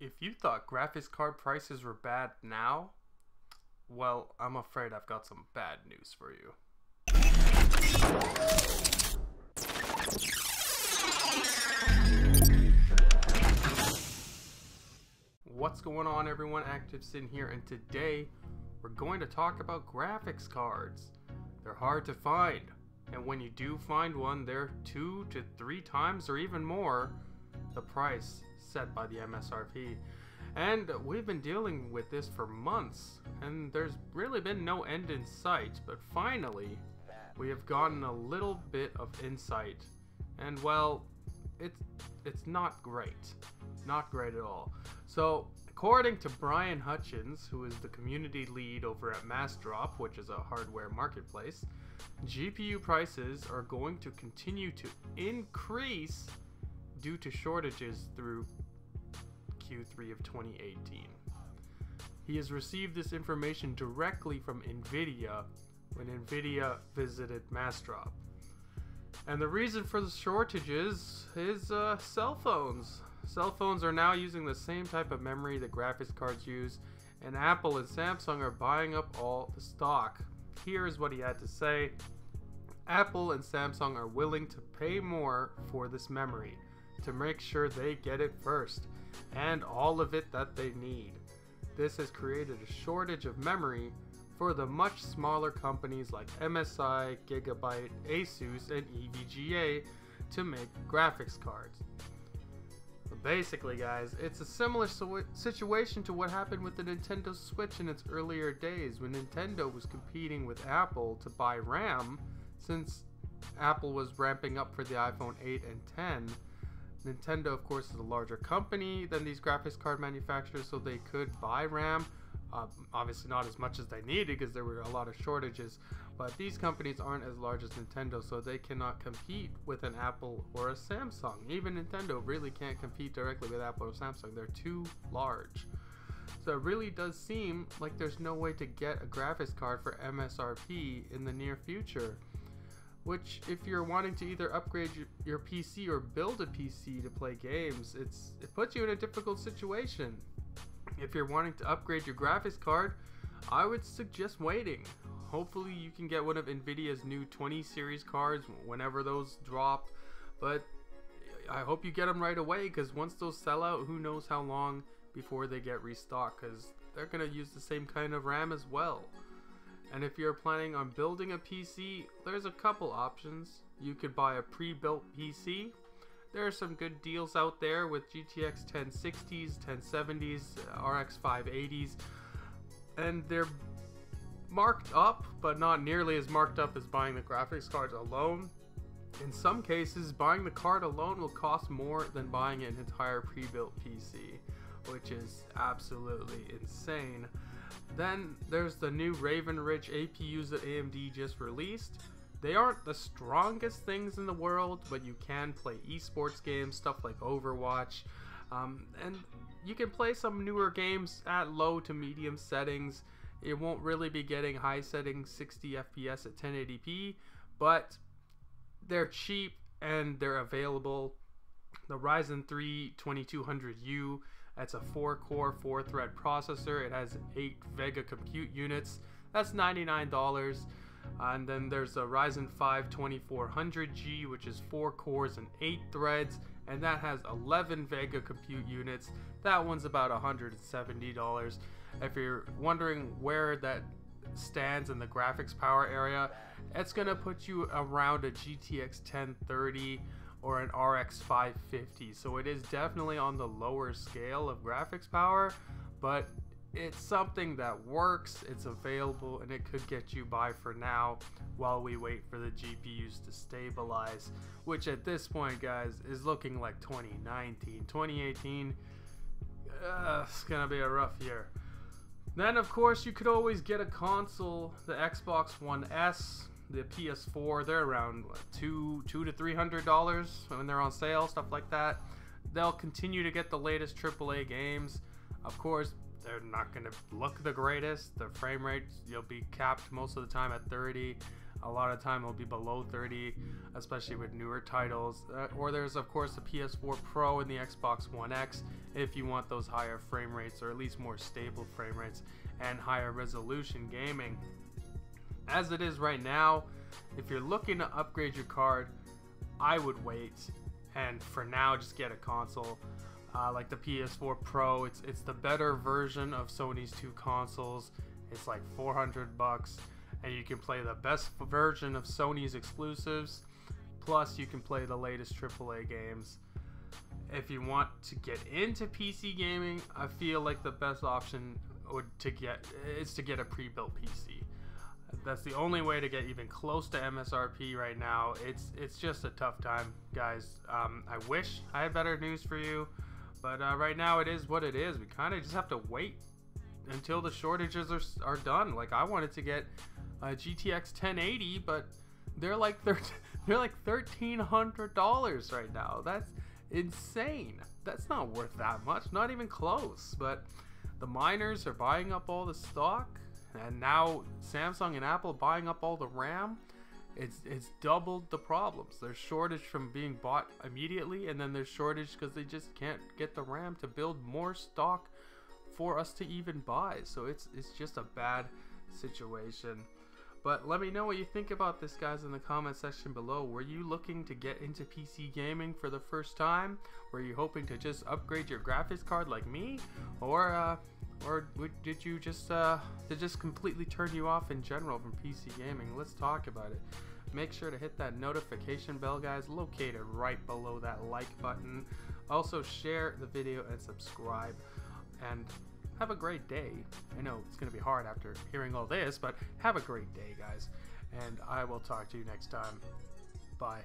If you thought graphics card prices were bad now, well, I'm afraid I've got some bad news for you. What's going on, everyone? Activesin here, and today we're going to talk about graphics cards. They're hard to find, and when you do find one, they're 2 to 3 times or even more the price set by the MSRP. And we've been dealing with this for months, and there's really been no end in sight, but finally we have gotten a little bit of insight, and well, it's not great. Not great at all. So according to Brian Hutchins, who is the community lead over at MassDrop, which is a hardware marketplace, GPU prices are going to continue to increase due to shortages through Q3 of 2018. He has received this information directly from Nvidia when Nvidia visited MassDrop. And the reason for the shortages is cell phones. Cell phones are now using the same type of memory that graphics cards use, and Apple and Samsung are buying up all the stock. Here's what he had to say. Apple and Samsung are willing to pay more for this memory to make sure they get it first, and all of it that they need. This has created a shortage of memory for the much smaller companies like MSI, Gigabyte, Asus, and EVGA to make graphics cards. But basically, guys, it's a similar situation to what happened with the Nintendo Switch in its earlier days, when Nintendo was competing with Apple to buy RAM, since Apple was ramping up for the iPhone 8 and 10. Nintendo, of course, is a larger company than these graphics card manufacturers, so they could buy RAM. Obviously not as much as they needed because there were a lot of shortages, but these companies aren't as large as Nintendo, so they cannot compete with an Apple or a Samsung. Even Nintendo really can't compete directly with Apple or Samsung. They're too large. So it really does seem like there's no way to get a graphics card for MSRP in the near future. Which, if you're wanting to either upgrade your PC or build a PC to play games, it puts you in a difficult situation. If you're wanting to upgrade your graphics card, I would suggest waiting. Hopefully you can get one of Nvidia's new 20 series cards whenever those drop, but I hope you get them right away, because once those sell out, who knows how long before they get restocked, because they're going to use the same kind of RAM as well. And if you're planning on building a PC, there's a couple options. You could buy a pre-built PC. There are some good deals out there with GTX 1060s, 1070s, RX 580s, and they're marked up, but not nearly as marked up as buying the graphics cards alone. In some cases, buying the card alone will cost more than buying an entire pre-built PC, which is absolutely insane. Then there's the new Raven Ridge APUs that AMD just released. They aren't the strongest things in the world, but you can play esports games, stuff like Overwatch, and you can play some newer games at low to medium settings. It won't really be getting high settings 60 FPS at 1080p, but they're cheap and they're available. The Ryzen 3 2200U, that's a 4-core, 4-thread processor. It has 8 Vega compute units. That's $99. And then there's a Ryzen 5 2400G, which is 4 cores and 8 threads, and that has 11 Vega compute units. That one's about $170. If you're wondering where that stands in the graphics power area, it's gonna put you around a GTX 1030 or an RX 550. So it is definitely on the lower scale of graphics power, but it's something that works, it's available, and it could get you by for now while we wait for the GPUs to stabilize, which at this point, guys, is looking like 2019. 2018, it's gonna be a rough year. Then, of course, you could always get a console, the Xbox One S, the PS4. They're around what, $200 to $300 when they're on sale, stuff like that. They'll continue to get the latest AAA games. Of course, they're not going to look the greatest. The frame rate, you'll be capped most of the time at 30. A lot of time it'll be below 30, especially with newer titles. Or there's of course the PS4 Pro and the Xbox One X if you want those higher frame rates, or at least more stable frame rates and higher resolution gaming. As it is right now, if you're looking to upgrade your card, I would wait, and for now just get a console. Like the PS4 Pro, it's the better version of Sony's two consoles. It's like $400, and you can play the best version of Sony's exclusives, plus you can play the latest AAA games. If you want to get into PC gaming, I feel like the best option is to get a pre-built PC. That's the only way to get even close to MSRP right now. It's just a tough time, guys. I wish I had better news for you, but right now it is what it is. We kind of just have to wait until the shortages are done. Like, I wanted to get a GTX 1080, but they're like $1,300 right now. That's insane. That's not worth that much, not even close. But the miners are buying up all the stock, and now Samsung and Apple buying up all the RAM. It's doubled the problems. There's shortage from being bought immediately, and then there's shortage because they just can't get the RAM to build more stock for us to even buy. So it's just a bad situation. But let me know what you think about this, guys, in the comment section below. Were you looking to get into PC gaming for the first time? Were you hoping to just upgrade your graphics card like me, or did you just completely turn you off in general from PC gaming? Let's talk about it. Make sure to hit that notification bell, guys, located right below that like button. Also share the video and subscribe, and have a great day. I know it's gonna be hard after hearing all this, but have a great day, guys, and I will talk to you next time. Bye.